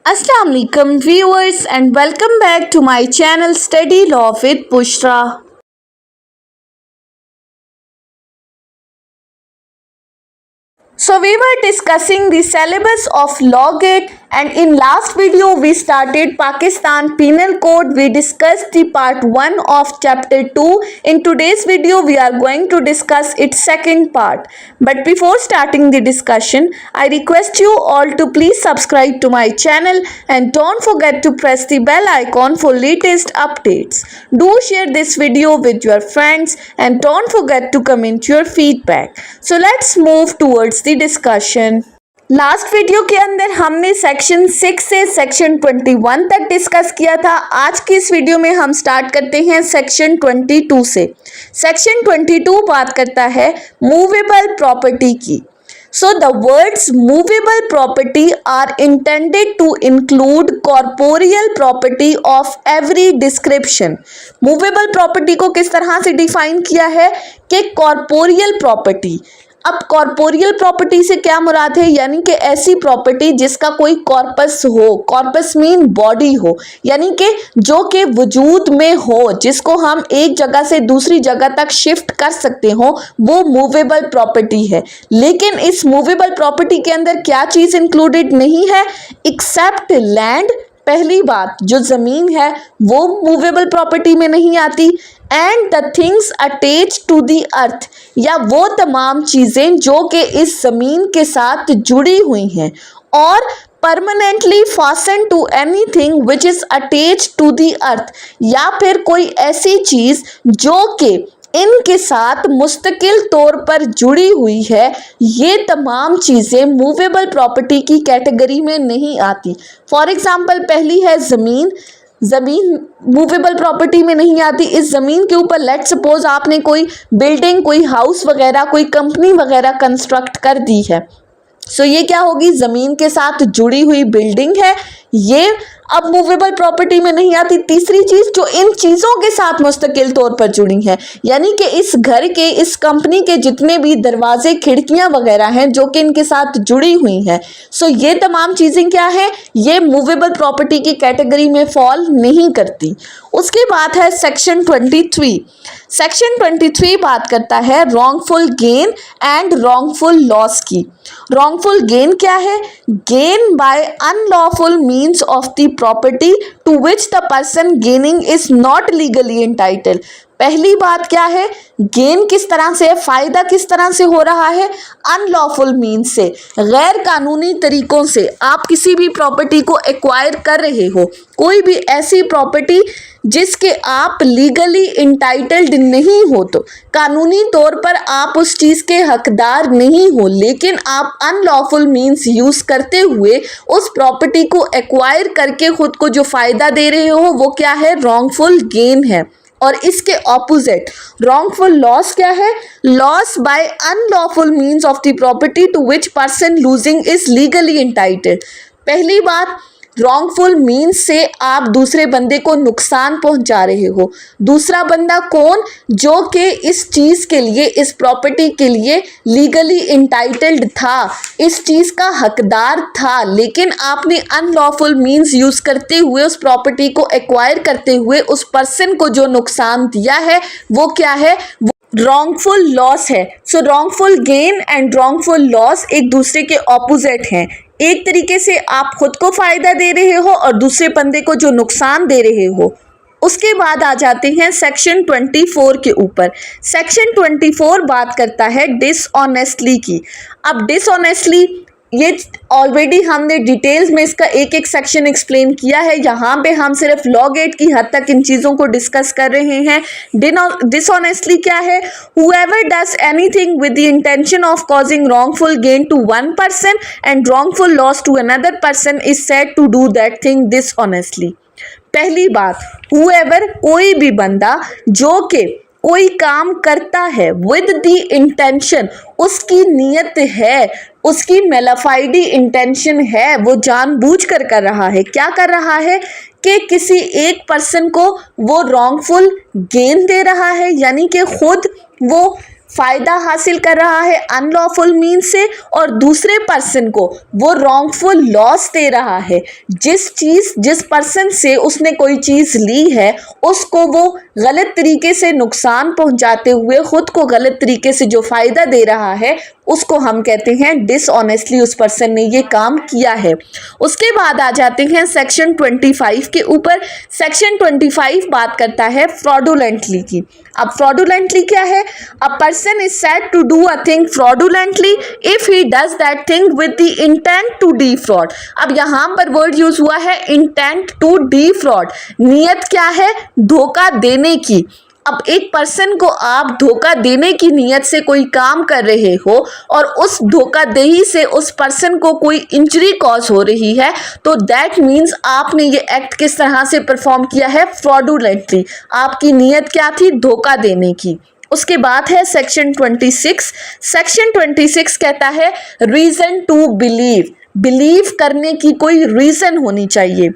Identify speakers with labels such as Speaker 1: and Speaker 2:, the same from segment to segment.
Speaker 1: Assalamu alaikum viewers and welcome back to my channel Study Law with Bushra. So we were discussing the syllabus of Law Gate, and in last video we started Pakistan Penal Code. We discussed the part 1 of chapter 2. In today's video we are going to discuss its second part. But before starting the discussion, I request you all to please subscribe to my channel and don't forget to press the bell icon for latest updates. Do share this video with your friends and don't forget to comment your feedback. So let's move towards the discussion. Last video के अंदर हमने section 6 से section 21 तक discuss किया था। आज की इस वीडियो में हम स्टार्ट करते हैं सेक्शन 22 से। सेक्शन 22 बात करता है मूवेबल प्रॉपर्टी की। So the words movable property are intended to include corporeal property of every description. Movable property को किस तरह से डिफाइन किया है कि corporeal property। अब कॉर्पोरियल प्रॉपर्टी से क्या मुराद है, यानी कि ऐसी प्रॉपर्टी जिसका कोई कॉर्पस हो। कॉर्पस मीन बॉडी हो, यानी कि जो कि वजूद में हो, जिसको हम एक जगह से दूसरी जगह तक शिफ्ट कर सकते हो, वो मूवेबल प्रॉपर्टी है। लेकिन इस मूवेबल प्रॉपर्टी के अंदर क्या चीज़ इंक्लूडेड नहीं है, एक्सेप्ट लैंड। पहली बात, जो ज़मीन है वो मूवेबल प्रॉपर्टी में नहीं आती। And the things attach to the earth, या वो तमाम चीज़ें जो कि इस ज़मीन के साथ जुड़ी हुई हैं। और permanently fasten to anything which is attach to the earth, या फिर कोई ऐसी चीज़ जो कि इनके साथ मुस्तकिल तौर पर जुड़ी हुई है, ये तमाम चीज़ें मूवेबल प्रॉपर्टी की कैटेगरी में नहीं आती। फॉर एग्जांपल, पहली है ज़मीन। ज़मीन मूवेबल प्रॉपर्टी में नहीं आती। इस ज़मीन के ऊपर लेट सपोज आपने कोई बिल्डिंग, कोई हाउस वगैरह, कोई कंपनी वगैरह कंस्ट्रक्ट कर दी है। सो ये क्या होगी, ज़मीन के साथ जुड़ी हुई बिल्डिंग है, ये अब मूवेबल प्रॉपर्टी में नहीं आती। तीसरी चीज़, जो इन चीज़ों के साथ मुस्तकिल तौर पर जुड़ी है, यानी कि इस घर के, इस कंपनी के जितने भी दरवाजे, खिड़कियां वगैरह हैं जो कि इनके साथ जुड़ी हुई हैं, सो ये तमाम चीज़ें क्या है, ये मूवेबल प्रॉपर्टी की कैटेगरी में फॉल नहीं करती। उसके बाद है सेक्शन 23। सेक्शन 23 बात करता है wrongful gain and wrongful loss की। रॉन्गफुल गेन क्या है, gain by unlawful means of the property to which the person gaining is not legally entitled. पहली बात क्या है, गेन किस तरह से, फायदा किस तरह से हो रहा है, अनलॉफुल मीन्स से, गैर कानूनी तरीकों से आप किसी भी प्रॉपर्टी को एक्वायर कर रहे हो। कोई भी ऐसी प्रॉपर्टी जिसके आप लीगली इंटाइटल्ड नहीं हो, तो कानूनी तौर पर आप उस चीज़ के हकदार नहीं हो, लेकिन आप अनलॉफुल मीन्स यूज़ करते हुए उस प्रॉपर्टी को एक्वायर करके खुद को जो फ़ायदा दे रहे हो, वो क्या है, रॉन्गफुल गेन है। और इसके ऑपोजिट रॉन्गफुल लॉस क्या है, loss by unlawful means of the property to which person losing is legally entitled. पहली बात, रॉन्गफुल मीन्स से आप दूसरे बंदे को नुकसान पहुंचा रहे हो। दूसरा बंदा कौन, जो कि इस चीज़ के लिए, इस प्रॉपर्टी के लिए लीगली इंटाइटल्ड था, इस चीज़ का हकदार था, लेकिन आपने अनलॉफुल मीन्स यूज़ करते हुए उस प्रॉपर्टी को एक्वायर करते हुए उस पर्सन को जो नुकसान दिया है, वो क्या है, रॉन्गफुल लॉस है। So wrongful gain and wrongful loss एक दूसरे के ऑपोजिट हैं। एक तरीके से आप खुद को फ़ायदा दे रहे हो और दूसरे बंदे को जो नुकसान दे रहे हो। उसके बाद आ जाते हैं सेक्शन 24 के ऊपर। सेक्शन 24 बात करता है डिसऑनेस्टली की। अब डिसऑनेस्टली, ये ऑलरेडी हमने डिटेल्स में इसका एक एक सेक्शन एक्सप्लेन किया है। यहाँ पे हम सिर्फ लॉ गेट की हद तक इन चीज़ों को डिस्कस कर रहे हैं। डिसऑनेस्टली क्या है, whoever does anything with the intention of causing wrongful gain to one person and wrongful loss to another person is said to do that thing dishonestly। पहली बात, whoever कोई भी बंदा जो कि कोई काम करता है विद द इंटेंशन, उसकी नीयत है, उसकी मेलाफाइडी इंटेंशन है, वो जानबूझकर कर रहा है। क्या कर रहा है कि किसी एक पर्सन को वो रॉन्गफुल गेन दे रहा है, यानी कि खुद वो फायदा हासिल कर रहा है अनलॉफुल मीन्स से, और दूसरे पर्सन को वो रॉन्गफुल लॉस दे रहा है। जिस पर्सन से उसने कोई चीज़ ली है उसको वो गलत तरीके से नुकसान पहुंचाते हुए खुद को गलत तरीके से जो फ़ायदा दे रहा है उसको हम कहते हैं डिसऑनेस्टली उस पर्सन ने ये काम किया है। उसके बाद आ जाते हैं सेक्शन 25 के ऊपर। सेक्शन 25 बात करता है फ्रॉडुलेंटली की। अब फ्रॉडुलेंटली क्या है? A person is said to do a thing fraudulently if he does that thing with the intent to defraud. अब यहाँ पर वर्ड यूज हुआ है इंटेंट टू डिफ्रॉड। नियत क्या है? धोखा देने की। अब एक पर्सन को आप धोखा देने की नीयत से कोई काम कर रहे हो और उस धोखाधड़ी से उस पर्सन को कोई इंजरी कॉज हो रही है, तो दैट मीन्स आपने ये एक्ट किस तरह से परफॉर्म किया है? फ्रॉडुलेंटली। आपकी नीयत क्या थी? धोखा देने की। उसके बाद है सेक्शन 26। सेक्शन 26 कहता है रीजन टू बिलीव। बिलीव करने की कोई रीजन होनी चाहिए।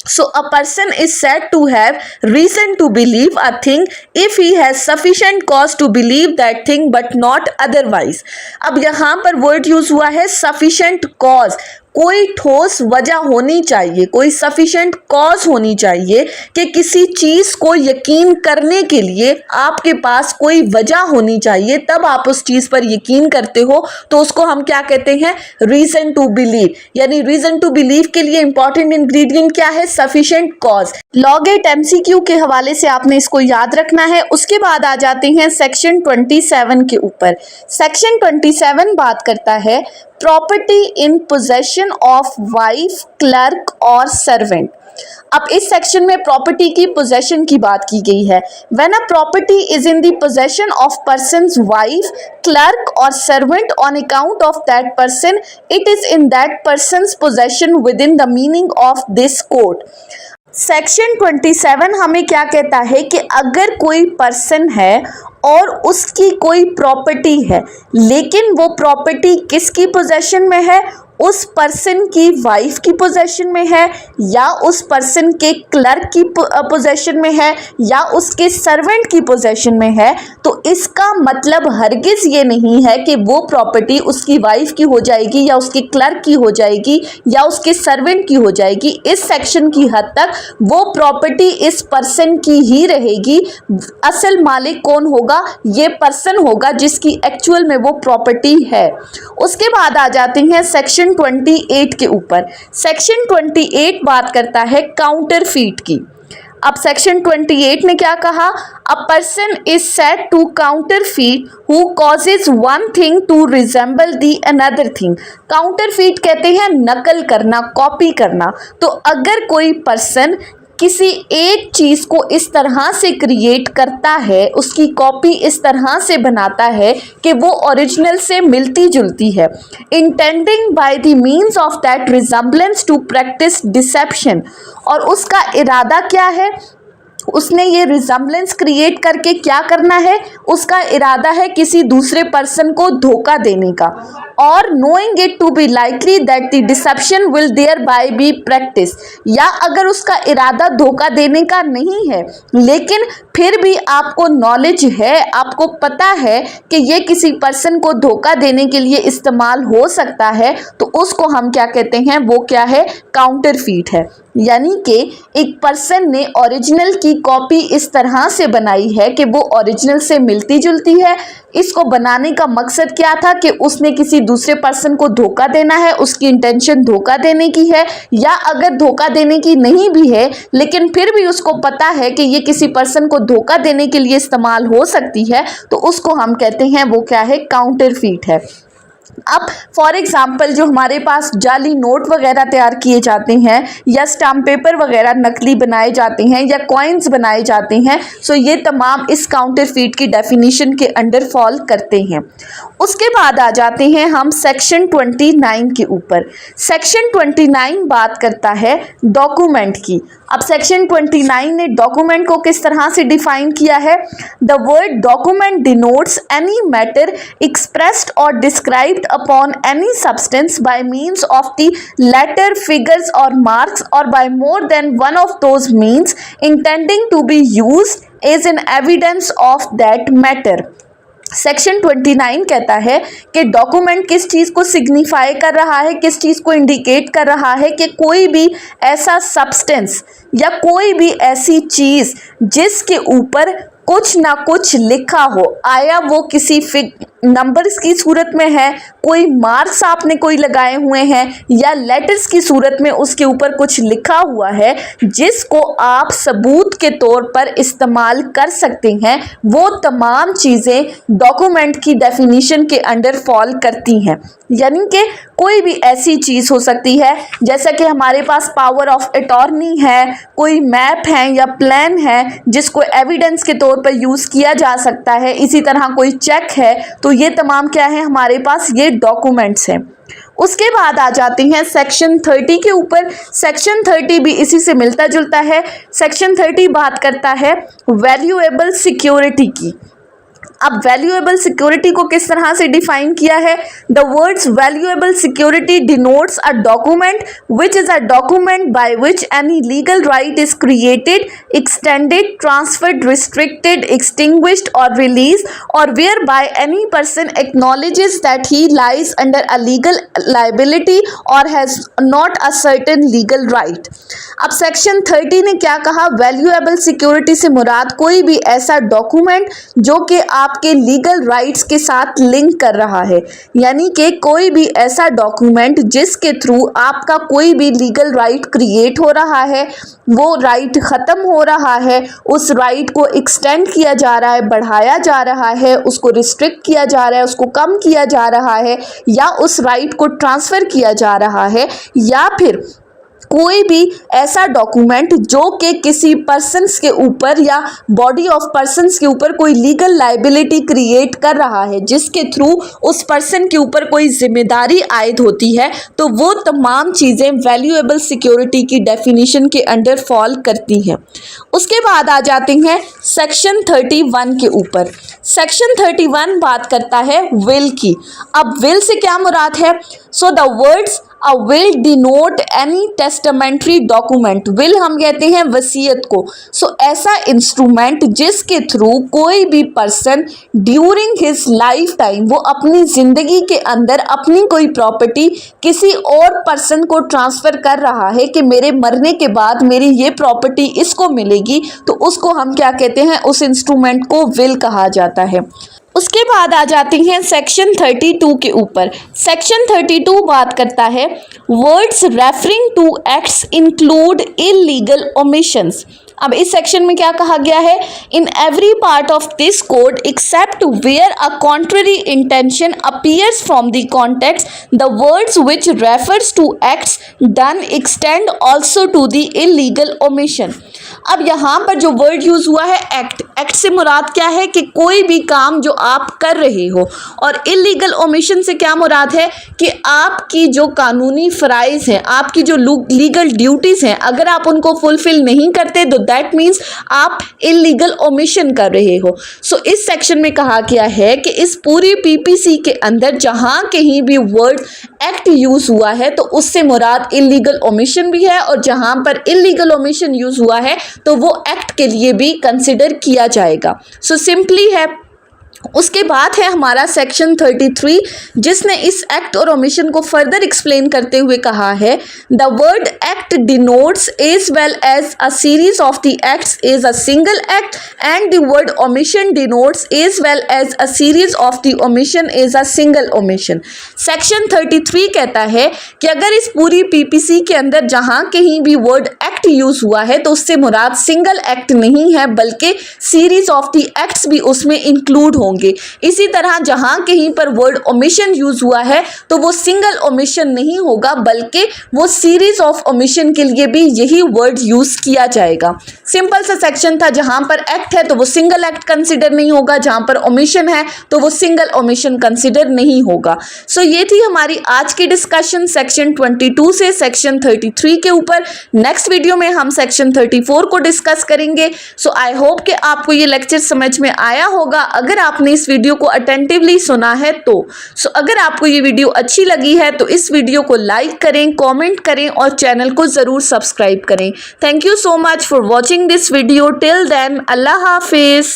Speaker 1: So a person is said to have reason to believe a thing if he has sufficient cause to believe that thing but not otherwise। अब यहाँ पर वर्ड यूज हुआ है sufficient cause। कोई ठोस वजह होनी चाहिए, कोई सफिशिएंट कॉज होनी चाहिए कि किसी चीज़ को यकीन करने के लिए आपके पास कोई वजह होनी चाहिए, तब आप उस चीज़ पर यकीन करते हो, तो उसको हम क्या कहते हैं? Reason to believe. यानी रीज़न टू बिलीव के लिए इंपॉर्टेंट इंग्रेडिएंट क्या है? Sufficient cause. लॉग 8 MCQ के हवाले से आपने इसको याद रखना है। उसके बाद आ जाते हैं सेक्शन 27 के ऊपर। सेक्शन 27 बात करता है property in possession of wife, clerk और सर्वेंट। अब इस सेक्शन में प्रॉपर्टी की पोजेशन की बात की गई है। When a property is in the possession of person's wife, clerk और servant on account of that person, it is in that person's possession within the meaning of this code. Section 27 हमें क्या कहता है कि अगर कोई person है और उसकी कोई प्रॉपर्टी है, लेकिन वो प्रॉपर्टी किसकी पोजेशन में है? उस पर्सन की वाइफ की पोजेशन में है, या उस पर्सन के क्लर्क की पोजेशन में है, या उसके सर्वेंट की पोजेशन में है, तो इसका मतलब हरगिज़ ये नहीं है कि वो प्रॉपर्टी उसकी वाइफ की हो जाएगी या उसके क्लर्क की हो जाएगी या उसके सर्वेंट की हो जाएगी। इस सेक्शन की हद तक वो प्रॉपर्टी इस पर्सन की ही रहेगी। असल मालिक कौन होगा? ये पर्सन होगा जिसकी एक्चुअल में वो प्रॉपर्टी है। उसके बाद आ जाते हैं सेक्शन 28 के ऊपर। सेक्शन 28 बात करता है काउंटरफीट की। अब सेक्शन 28 ने क्या कहा? A person is said to counterfeit who causes one thing to resemble the another thing. Counterfeit कहते हैं नकल करना, कॉपी करना। तो अगर कोई पर्सन किसी एक चीज़ को इस तरह से क्रिएट करता है, उसकी कॉपी इस तरह से बनाता है कि वो ओरिजिनल से मिलती जुलती है, intending by the means of that resemblance to practice deception. और उसका इरादा क्या है? उसने ये रिजेम्बलेंस क्रिएट करके क्या करना है? उसका इरादा है किसी दूसरे पर्सन को धोखा देने का, और knowing it to be likely that the deception will thereby be practice. या अगर उसका इरादा धोखा देने का नहीं है, लेकिन फिर भी आपको नॉलेज है, आपको पता है कि ये किसी पर्सन को धोखा देने के लिए इस्तेमाल हो सकता है, तो उसको हम क्या कहते हैं? वो क्या है? काउंटरफीट है। यानी कि एक पर्सन ने ओरिजिनल की कॉपी इस तरह से बनाई है कि वो ओरिजिनल से मिलती जुलती है। इसको बनाने का मकसद क्या था? कि उसने किसी दूसरे पर्सन को धोखा देना है, उसकी इंटेंशन धोखा देने की है, या अगर धोखा देने की नहीं भी है लेकिन फिर भी उसको पता है कि ये किसी पर्सन को धोखा देने के लिए इस्तेमाल हो सकती है, तो उसको हम कहते हैं वो क्या है? काउंटरफीट है। अब फॉर एग्जाम्पल जो हमारे पास जाली नोट वगैरह तैयार किए जाते हैं, या स्टाम्प पेपर वगैरह नकली बनाए जाते हैं, या कॉइन्स बनाए जाते हैं, सो ये तमाम इस काउंटरफीट की डेफिनेशन के अंडर फॉल करते हैं। उसके बाद आ जाते हैं हम सेक्शन 29 के ऊपर। सेक्शन 29 बात करता है डॉक्यूमेंट की। अब सेक्शन 29 ने डॉक्यूमेंट को किस तरह से डिफाइन किया है? The word document denotes any matter expressed और described upon any substance by means of the letter, figures or marks, or by more than one of those means intending to be used as an evidence of that matter। Section 29 कहता है कि document किस चीज़ को signify कर रहा है, किस चीज़ को इंडिकेट कर रहा है कि कोई भी ऐसा सब्सटेंस या कोई भी ऐसी चीज़ जिसके ऊपर कुछ ना कुछ लिखा हो, आया वो किसी नंबर्स की सूरत में है, कोई मार्क्स आपने कोई लगाए हुए हैं, या लेटर्स की सूरत में उसके ऊपर कुछ लिखा हुआ है जिसको आप सबूत के तौर पर इस्तेमाल कर सकते हैं, वो तमाम चीज़ें डॉक्यूमेंट की डेफिनेशन के अंडर फॉल करती हैं। यानी कि कोई भी ऐसी चीज़ हो सकती है जैसा कि हमारे पास पावर ऑफ अटॉर्नी है, कोई मैप है या प्लान है जिसको एविडेंस के तौर पर यूज़ किया जा सकता है, इसी तरह कोई चेक है, तो ये तमाम क्या है हमारे पास, ये डॉक्यूमेंट्स हैं। उसके बाद आ जाती हैं सेक्शन 30 के ऊपर। सेक्शन 30 भी इसी से मिलता जुलता है। सेक्शन 30 बात करता है वैल्यूएबल सिक्योरिटी की। अब वैल्यूएबल सिक्योरिटी को किस तरह से डिफाइन किया है? The words valuable security denotes a document which is a document by which any legal right is created, extended, transferred, restricted, extinguished or released, or whereby any person acknowledges that he lies under a legal liability or has not a certain legal right। अब section 30 ने क्या कहा? Valuable security से मुराद कोई भी ऐसा document जो कि आपके लीगल राइट्स के साथ लिंक कर रहा है, यानी कि कोई भी ऐसा डॉक्यूमेंट जिसके थ्रू आपका कोई भी लीगल राइट क्रिएट हो रहा है, वो राइट ख़त्म हो रहा है, उस राइट को एक्सटेंड किया जा रहा है, बढ़ाया जा रहा है, उसको रिस्ट्रिक्ट किया जा रहा है, उसको कम किया जा रहा है, या उस राइट को ट्रांसफ़र किया जा रहा है, या फिर कोई भी ऐसा डॉक्यूमेंट जो कि किसी पर्सन्स के ऊपर या बॉडी ऑफ पर्सन्स के ऊपर कोई लीगल लाइबिलिटी क्रिएट कर रहा है, जिसके थ्रू उस पर्सन के ऊपर कोई जिम्मेदारी आयद होती है, तो वो तमाम चीज़ें वैल्यूएबल सिक्योरिटी की डेफिनेशन के अंडर फॉल करती हैं। उसके बाद आ जाती हैं सेक्शन 31 के ऊपर। सेक्शन 31 बात करता है विल की। अब विल से क्या मुराद है? So the words a will denote any testamentary document. Will हम कहते हैं वसीयत को। सो ऐसा इंस्ट्रूमेंट जिसके थ्रू कोई भी person during his life time, वो अपनी ज़िंदगी के अंदर अपनी कोई प्रॉपर्टी किसी और पर्सन को ट्रांसफ़र कर रहा है कि मेरे मरने के बाद मेरी ये प्रॉपर्टी इसको मिलेगी, तो उसको हम क्या कहते हैं? उस इंस्ट्रूमेंट को विल कहा जाता है। उसके बाद आ जाती हैं सेक्शन 32 के ऊपर। सेक्शन 32 बात करता है words referring to acts include illegal omissions. अब इस सेक्शन में क्या कहा गया है? In every part of this code except where a contrary intention appears from the context, the words which refers to acts done extend also to the illegal omission. अब यहाँ पर जो वर्ड यूज़ हुआ है एक्ट, एक्ट से मुराद क्या है? कि कोई भी काम जो आप कर रहे हो, और इलीगल ओमिशन से क्या मुराद है? कि आपकी जो कानूनी फ़राइज़ हैं, आपकी जो लीगल ड्यूटीज़ हैं, अगर आप उनको फुलफ़िल नहीं करते तो दैट मीन्स आप इलीगल ओमिशन कर रहे हो। सो इस सेक्शन में कहा गया है कि इस पूरी पीपीसी के अंदर जहाँ कहीं भी वर्ड एक्ट यूज़ हुआ है तो उससे मुराद इलीगल ओमिशन भी है, और जहाँ पर इलीगल ओमिशन यूज़ हुआ है तो वो एक्ट के लिए भी कंसिडर किया जाएगा। सो सिंपली है। उसके बाद है हमारा सेक्शन 33, जिसने इस एक्ट और ओमिशन को फर्दर एक्सप्लेन करते हुए कहा है the word act denotes as well as a series of the acts is a single act, and the word omission denotes as well as a series of the omission is a single omission. Section 33 कहता है कि अगर इस पूरी PPC के अंदर जहाँ कहीं भी वर्ड एक्ट यूज हुआ है तो उससे मुराद सिंगल एक्ट नहीं है, बल्कि सीरीज ऑफ द एक्ट्स भी उसमें इंक्लूड होंगे। इसी तरह जहां कहीं पर वर्ड ओमिशन यूज हुआ है तो वो सिंगल ओमिशन नहीं होगा, बल्कि वो सीरीज ऑफ ओमिशन के लिए भी यही वर्ड यूज किया जाएगा। सिंपल सा सेक्शन था। जहां पर एक्ट है तो वो सिंगल एक्ट कंसिडर नहीं होगा, जहां पर ओमिशन है तो वो सिंगल ओमिशन कंसिडर नहीं होगा। सो ये थी हमारी आज की डिस्कशन सेक्शन 22 से सेक्शन 33 के ऊपर। नेक्स्ट वीडियो में हम सेक्शन 34 को डिस्कस करेंगे। सो आई होप कि आपको ये लेक्चर समझ में आया होगा। अगर आपने इस वीडियो को अटेंटिवली सुना है तो अगर आपको ये वीडियो अच्छी लगी है तो इस वीडियो को लाइक करें, कमेंट करें और चैनल को ज़रूर सब्सक्राइब करें। Thank you so much for watching this video. Till then, अल्लाह हाफिज़।